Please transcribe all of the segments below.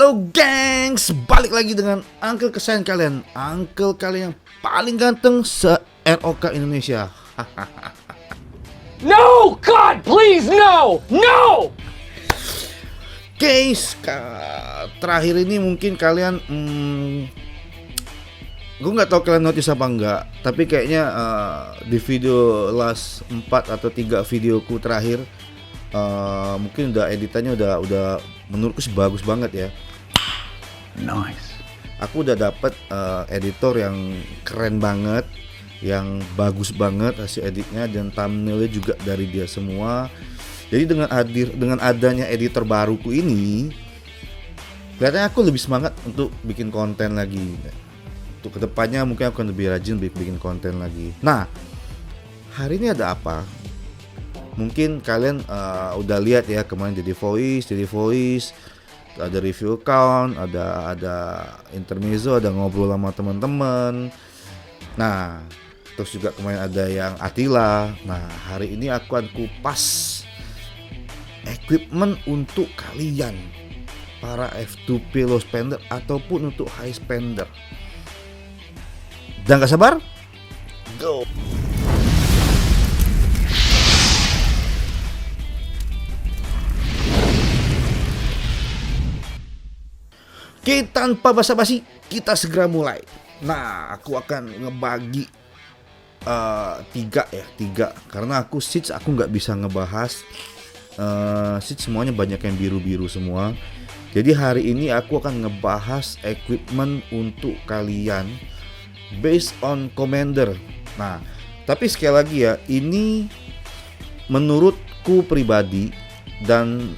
Halo gengs, balik lagi dengan uncle kesayangan kalian, uncle kalian yang paling ganteng se-ROK Indonesia. No, God, please, no, no. Guys, terakhir ini mungkin kalian, gue nggak tahu kalian notice apa enggak, tapi kayaknya di video last 4 atau 3 videoku terakhir, mungkin udah editannya udah menurutku sih bagus banget ya. Nice. Aku udah dapet editor yang keren banget, yang bagus banget hasil editnya, dan thumbnailnya juga dari dia semua. Jadi dengan adanya editor baruku ini, kelihatannya aku lebih semangat untuk bikin konten lagi. Untuk kedepannya mungkin aku akan lebih rajin bikin konten lagi. Nah, hari ini ada apa? Mungkin kalian udah lihat ya kemarin di The Voice, ada review account, ada intermezzo, ada ngobrol sama teman-teman. Nah, terus juga kemarin ada yang Attila. Nah, hari ini aku akan kupas equipment untuk kalian para F2P low spender ataupun untuk high spender. Dan gak sabar, go! Oke, tanpa basa-basi kita segera mulai. Nah, aku akan ngebagi tiga karena aku seats aku nggak bisa ngebahas seats semuanya, banyak yang biru-biru semua. Jadi hari ini aku akan ngebahas equipment untuk kalian based on Commander. Nah, tapi sekali lagi ya, ini menurutku pribadi, dan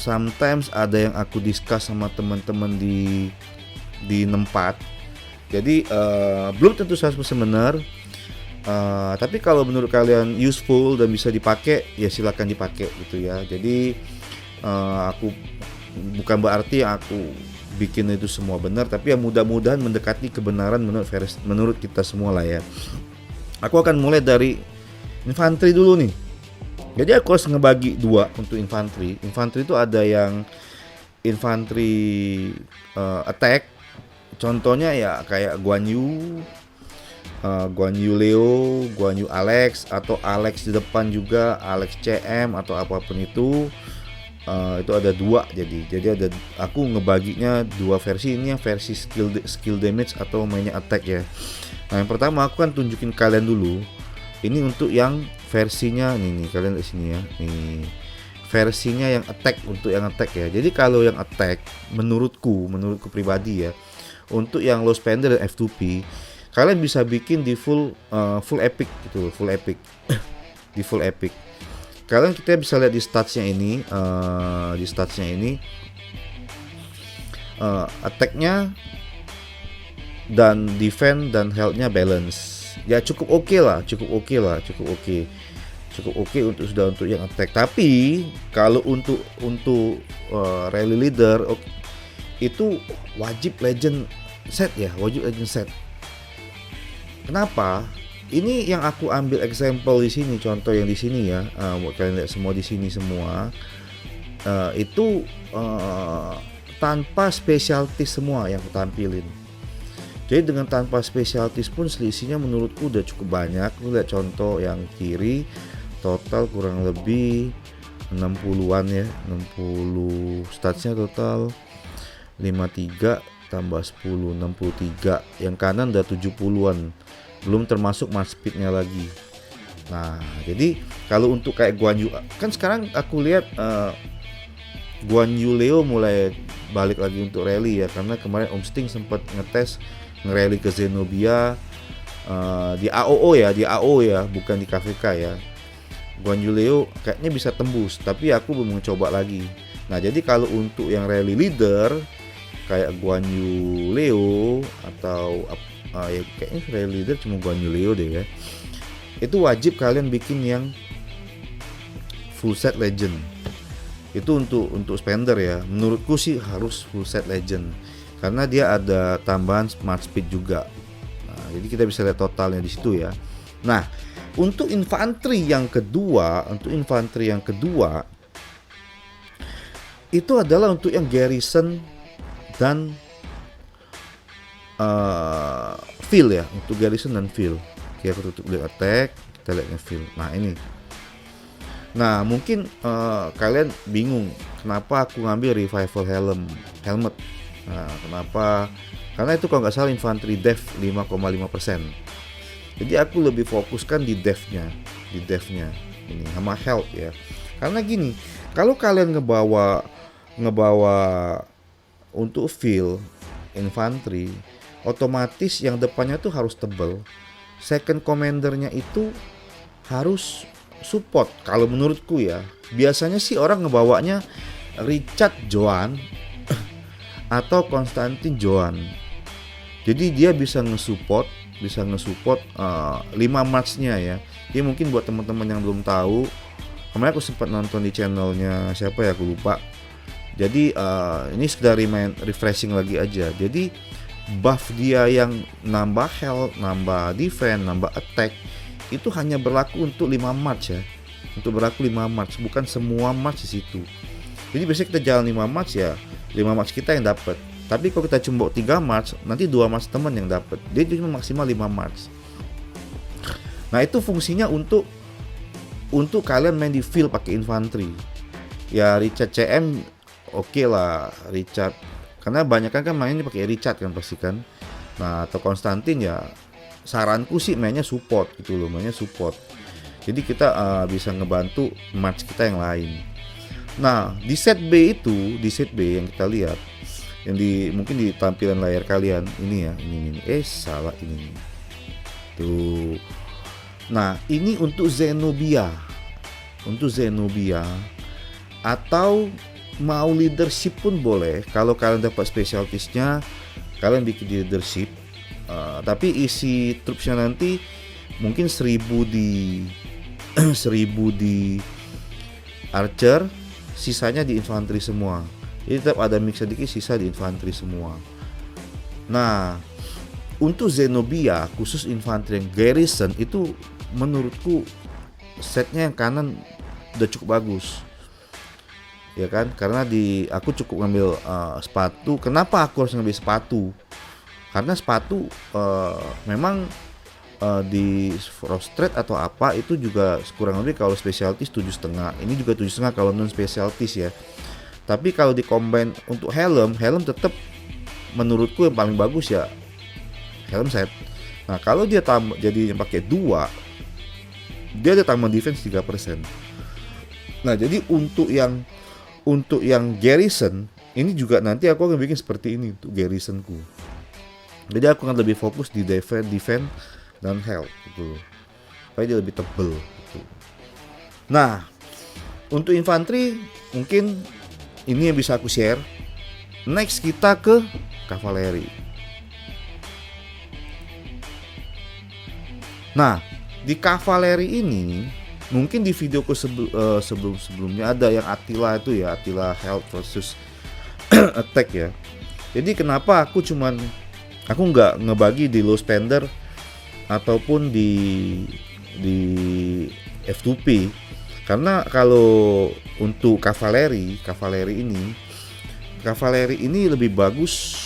sometimes ada yang aku discuss sama teman-teman di tempat. Jadi belum tentu 100% benar. Tapi kalau menurut kalian useful dan bisa dipakai, ya silakan dipakai gitu ya. Jadi aku bukan berarti aku bikin itu semua benar, tapi ya mudah-mudahan mendekati kebenaran menurut kita semua lah ya. Aku akan mulai dari infanteri dulu nih. Jadi aku harus ngebagi dua untuk infanteri. Infanteri itu ada yang infanteri attack. Contohnya ya kayak Guan Yu Leo, Guan Yu Alex, atau Alex di depan juga, Alex CM atau apapun itu. Itu ada dua. Jadi ada, aku ngebaginya dua versi. Ini yang versi skill damage atau mainnya attack ya. Nah, yang pertama aku kan tunjukin kalian dulu. Ini untuk yang versinya nih kalian di sini ya. Nih versinya yang attack, untuk yang attack ya. Jadi kalau yang attack menurutku pribadi ya, untuk yang low spender dan F2P, kalian bisa bikin di full epic gitu, full epic. Di full epic. Kalian kita bisa lihat di statsnya ini, attack-nya dan defense dan health-nya balance. Ya cukup oke lah. Cukup oke untuk yang attack. Tapi kalau untuk rally leader itu wajib legend set. Kenapa? Ini yang aku ambil example di sini, contoh yang di sini ya. Kalian lihat semua di sini semua. Itu tanpa specialty semua yang aku tampilin. Jadi dengan tanpa spesialis pun selisihnya menurutku udah cukup banyak. Lu lihat contoh yang kiri, total kurang lebih 60-an ya, 60 statsnya total 53 tambah 10 63. Yang kanan udah 70-an. Belum termasuk match speednya lagi. Nah, jadi kalau untuk kayak Guan Yu, kan sekarang aku lihat Guan Yu Leo mulai balik lagi untuk rally ya, karena kemarin Om Sting sempat ngetes nge-rally ke Zenobia di AOO ya, bukan di KVK ya. Guan Yu Leo kayaknya bisa tembus, tapi aku belum mencoba lagi. Nah, jadi kalau untuk yang rally leader kayak Guan Yu Leo atau ya kayaknya rally leader cuma Guan Yu Leo deh ya. Itu wajib kalian bikin yang full set legend. Itu untuk spender ya. Menurutku sih harus full set legend, karena dia ada tambahan smart speed juga. Nah, jadi kita bisa lihat totalnya di situ ya. Nah, untuk infanteri yang kedua itu adalah untuk yang garrison dan feel ya, untuk garrison dan feel. Oke, aku tutup lihat attack, kita lihat feel. Nah ini. Nah mungkin kalian bingung kenapa aku ngambil revival helmet. Nah kenapa? Karena itu kalau nggak salah infantry def 5,5%. Jadi aku lebih fokuskan di devnya ini sama health ya. Karena gini, kalau kalian ngebawa untuk feel infantry, otomatis yang depannya tuh harus tebel. Second commandernya itu harus support. Kalau menurutku ya, biasanya sih orang ngebawanya Richard Joan atau Konstantin Joan. Jadi dia bisa nge-support 5 match-nya ya. Jadi mungkin buat teman-teman yang belum tahu, kemarin aku sempat nonton di channelnya siapa ya, aku lupa. Jadi ini sekedar refreshing lagi aja. Jadi buff dia yang nambah health, nambah defense, nambah attack itu hanya berlaku untuk 5 match ya. Untuk berlaku 5 match, bukan semua match di situ. Jadi biasanya kita jalan 5 match ya, 5 match kita yang dapat. Tapi kalau kita cuma 3 match, nanti 2 match teman yang dapat. Dia cuma maksimal 5 match. Nah, itu fungsinya untuk kalian main di field pakai infantry. Ya Richard CM oke lah, Richard. Karena banyak kan mainnya pakai Richard kan pasti kan. Nah, atau Konstantin ya saranku sih mainnya support gitu loh, mainnya support. Jadi kita bisa ngebantu match kita yang lain. Nah, di set B yang kita lihat, yang mungkin di tampilan layar kalian ini ya, ini salah ini tuh. Nah ini untuk Zenobia atau mau leadership pun boleh. Kalau kalian dapat specialtiesnya, kalian bikin leadership. Tapi isi troopsnya nanti mungkin 1000 di 1000 di archer, sisanya di infantry semua. Jadi tetap ada mix sedikit, sisa di infantry semua. Nah, untuk Zenobia khusus infantry yang garrison itu menurutku setnya yang kanan udah cukup bagus. Ya kan? Karena aku cukup ngambil sepatu. Kenapa aku harus ngambil sepatu? Karena sepatu memang di Frosttrade atau apa itu juga kurang lebih kalau specialties 7,5. Ini juga 7,5 kalau non specialties ya. Tapi kalau di combine untuk helm tetap menurutku yang paling bagus ya helm set. Nah, kalau dia jadi yang pakai 2, dia ada tambah defense 3%. Nah, jadi untuk yang garrison ini juga nanti aku akan bikin seperti ini untuk garrisonku. Jadi aku akan lebih fokus di defense dan health gitu. Supaya dia lebih tebel gitu. Nah, untuk infantry mungkin ini yang bisa aku share. Next kita ke kavaleri. Nah, di kavaleri ini mungkin di videoku sebelumnya ada yang Attila itu ya, Attila health versus attack ya. Jadi kenapa aku nggak ngebagi di low spender ataupun di F2P. Karena kalau untuk kavaleri ini lebih bagus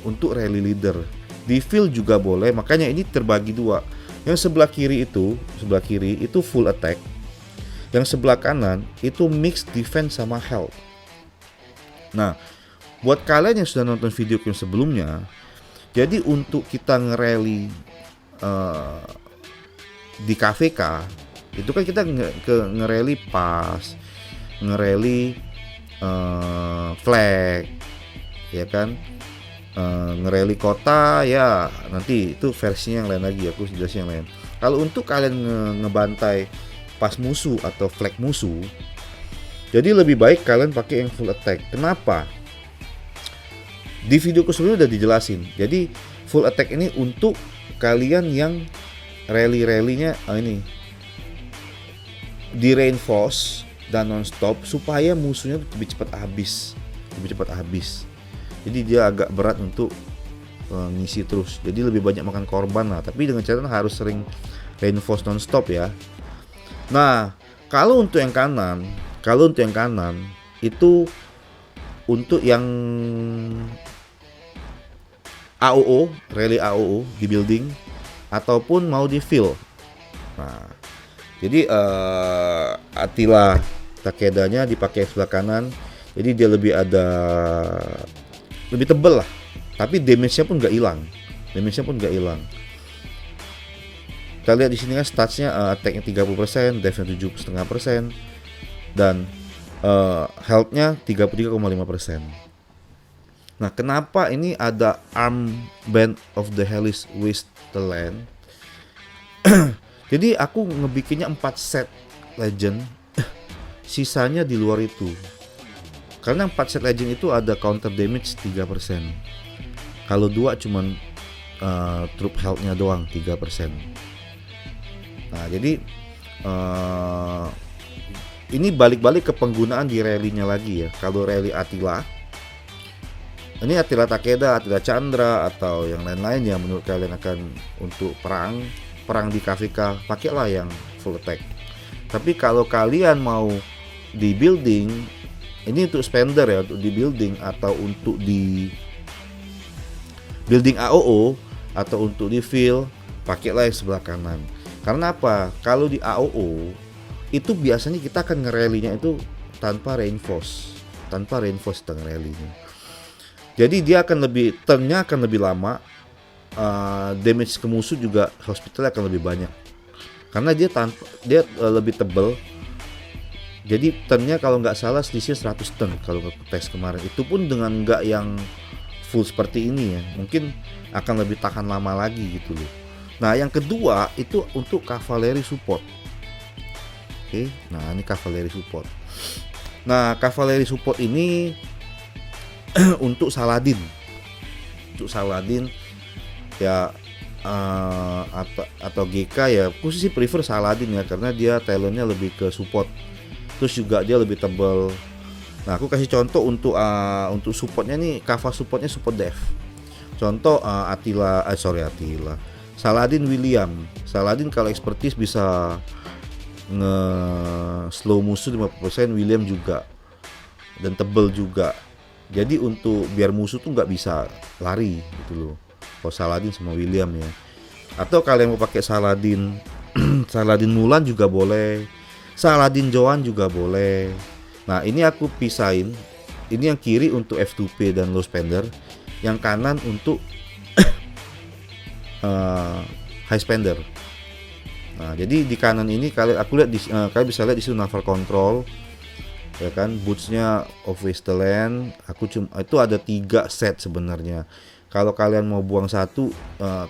untuk rally leader. Di field juga boleh, makanya ini terbagi 2. Yang sebelah kiri itu full attack. Yang sebelah kanan itu mix defense sama health. Nah, buat kalian yang sudah nonton video yang sebelumnya, jadi untuk kita nge-rally di KVK itu kan kita nge-rally pas, nge-rally flag, ya kan, nge-rally kota ya nanti itu versinya yang lain lagi, aku jelasin yang lain. Kalau untuk kalian ngebantai pas musuh atau flag musuh, jadi lebih baik kalian pakai yang full attack. Kenapa? Di videoku sebelumnya udah dijelasin. Jadi full attack ini untuk kalian yang rally-rallynya ini di reinforce dan non-stop supaya musuhnya lebih cepat habis. Jadi dia agak berat untuk ngisi terus. Jadi lebih banyak makan korban lah. Tapi dengan catatan harus sering reinforce non-stop ya. Nah, kalau untuk yang kanan itu untuk yang AOO, rally AOO di building ataupun mau di fill. Nah, jadi Attila Takedanya dipakai sebelah kanan, jadi dia lebih tebel lah. Tapi damage-nya pun nggak hilang. Kita lihat di sini kan statsnya attack-nya 30%, def-nya 7,5%, dan health-nya 33,5%. Nah, kenapa ini ada Armband of the Hellish Wasteland? Jadi aku ngebikinnya 4 set legend, sisanya di luar itu. Karena 4 set legend itu ada counter damage 3%. Kalau 2 cuman troop health-nya doang 3%. Nah, jadi ini balik-balik ke penggunaan di rally-nya lagi ya. Kalau rally Attila, ini Attila Takeda, Attila Chandra, atau yang lain-lain yang menurut kalian akan untuk perang di KVK, pakailah yang full attack. Tapi kalau kalian mau di building, ini untuk spender ya, untuk di building atau untuk di building AOO atau untuk di fill, pakailah yang sebelah kanan. Karena apa? Kalau di AOO itu biasanya kita akan nge-rally-nya itu tanpa reinforce tengah rally-nya. Jadi dia akan turn-nya akan lebih lama, damage ke musuh juga hospital akan lebih banyak. Karena dia lebih tebel. Jadi turn-nya kalau nggak salah selisih 100 turn kalau tes kemarin. Itu pun dengan nggak yang full seperti ini ya. Mungkin akan lebih tahan lama lagi gitu loh. Nah, yang kedua itu untuk cavalry support. Oke, nah ini cavalry support. Nah, cavalry support ini untuk Saladin ya, atau GK ya, khusus sih prefer Saladin ya, karena dia talentnya lebih ke support, terus juga dia lebih tebal. Nah, aku kasih contoh untuk supportnya nih, cover supportnya support def. Contoh Saladin William. Saladin kalau expertise bisa slow musuh 50%, William juga, dan tebel juga. Jadi untuk biar musuh tuh nggak bisa lari gitu loh. Kalau Saladin sama William ya. Atau kalian mau pakai Saladin Saladin Mulan juga boleh. Saladin Joan juga boleh. Nah, ini aku pisahin. Ini yang kiri untuk F2P dan low spender, yang kanan untuk high spender. Nah, jadi di kanan ini kalian bisa lihat di sini naval control. Ya kan, bootsnya of Wasteland. Itu ada 3 set sebenarnya. Kalau kalian mau buang satu,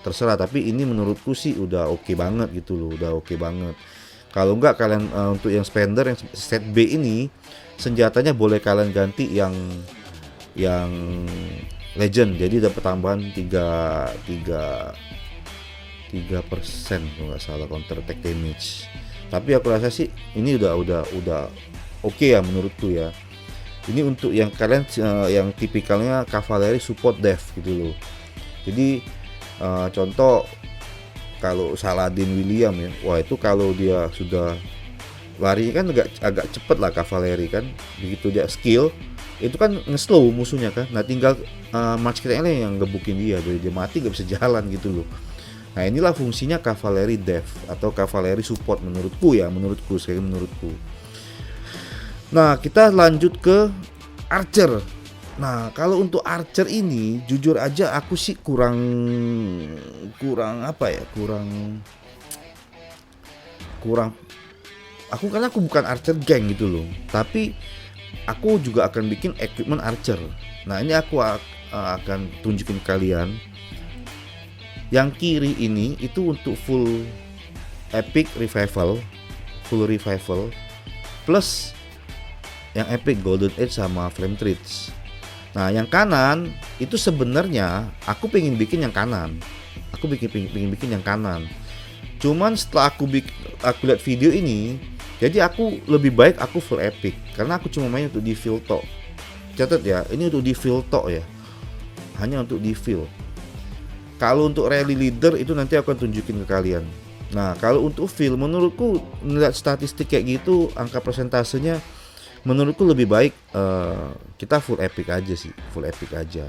terserah. Tapi ini menurutku sih udah oke banget gitu loh, udah oke banget. Kalau enggak kalian untuk yang spender yang set B ini, senjatanya boleh kalian ganti yang legend. Jadi dapat tambahan 3% kalau nggak salah counter attack damage. Tapi aku rasa sih ini udah oke ya menurutku ya. Ini untuk yang kalian yang tipikalnya cavalry support def gitu loh. Jadi contoh kalau Saladin William ya, wah itu kalau dia sudah lari kan agak cepet lah cavalry kan. Begitu dia skill itu kan nge-slow musuhnya kan. Nah, tinggal march kita yang ngebukin dia, dari dia mati gak bisa jalan gitu loh. Nah, inilah fungsinya cavalry def atau cavalry support menurutku. Nah, kita lanjut ke Archer. Nah, kalau untuk Archer ini jujur aja aku sih kurang apa ya? Karena aku bukan Archer gang gitu loh. Tapi aku juga akan bikin equipment Archer. Nah, ini aku akan tunjukin kalian. Yang kiri ini itu untuk full epic revival, plus yang epic golden age sama flame treats. Nah, yang kanan itu sebenarnya aku pengen bikin yang kanan. Pengen bikin yang kanan. Cuman setelah aku lihat video ini, jadi aku lebih baik aku full epic karena aku cuma main untuk di fill tok. Catat ya, ini untuk di fill tok ya. Hanya untuk di fill. Kalau untuk rally leader itu nanti aku akan tunjukin ke kalian. Nah, kalau untuk fill menurutku melihat statistik kayak gitu, angka persentasenya menurutku lebih baik kita full epic aja sih, full epic aja.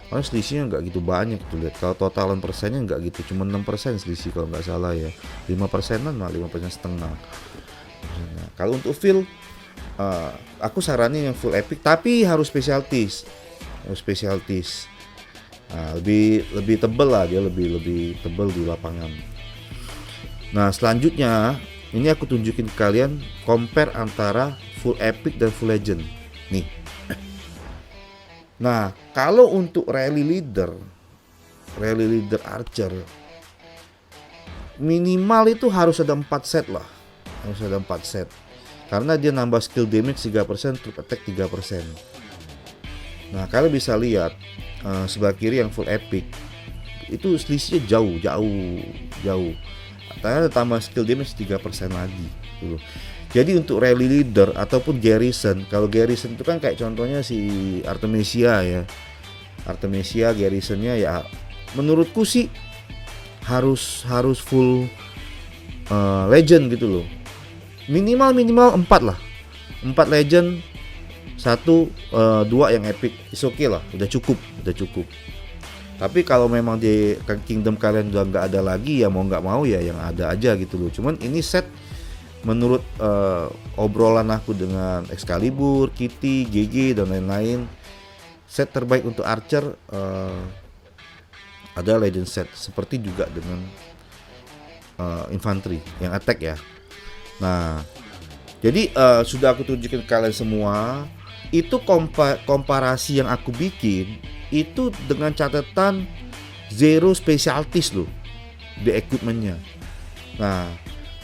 Karena selisihnya nggak gitu banyak tuh, lihat kalau totalan persennya nggak gitu, cuma 6% selisih kalau nggak salah ya, 5%an malah 5% setengah. Nah, kalau untuk feel aku saranin yang full epic tapi harus specialties. Nah, lebih tebel lah, dia lebih tebel di lapangan. Nah, selanjutnya ini aku tunjukin ke kalian compare antara full epic dan full legend nih. Nah, kalau untuk rally leader archer minimal itu harus ada 4 set lah. Harus ada 4 set. Karena dia nambah skill damage 3%, troop attack 3%. Nah, kalian bisa lihat sebelah kiri yang full epic itu selisihnya jauh. Ternyata tambah skill damage 3% lagi gitu. Jadi untuk rally leader ataupun garrison, kalau garrison itu kan kayak contohnya si Artemisia ya. Artemisia garrisonnya ya menurutku sih harus full legend gitu loh. Minimal 4 lah. 4 legend, 2 yang epic. Is okay lah, udah cukup. Tapi kalau memang di kingdom kalian udah nggak ada lagi ya mau nggak mau ya yang ada aja gitu loh. Cuman ini set menurut obrolan aku dengan Excalibur, Kitty, GG dan lain-lain, set terbaik untuk archer ada legend set, seperti juga dengan infantry yang attack ya. Nah, jadi sudah aku tunjukin ke kalian semua. Itu komparasi yang aku bikin itu dengan catatan zero specialties loh di equipmentnya. Nah,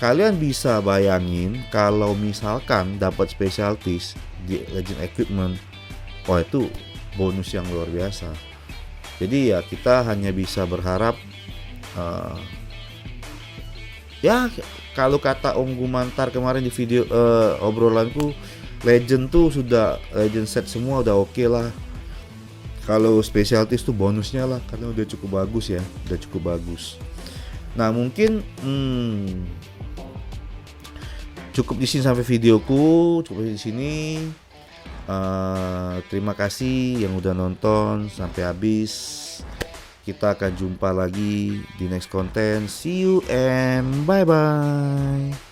kalian bisa bayangin kalau misalkan dapat specialties di legend equipment, wah itu bonus yang luar biasa. Jadi ya kita hanya bisa berharap ya kalau kata Om Gumantar kemarin di video obrolanku, legend tuh sudah legend set semua udah oke lah. Kalau specialties tuh bonusnya lah karena udah cukup bagus ya, udah cukup bagus. Nah, mungkin cukup di sini sampai videoku, cukup di sini. Terima kasih yang udah nonton sampai habis. Kita akan jumpa lagi di next konten. See you and bye bye.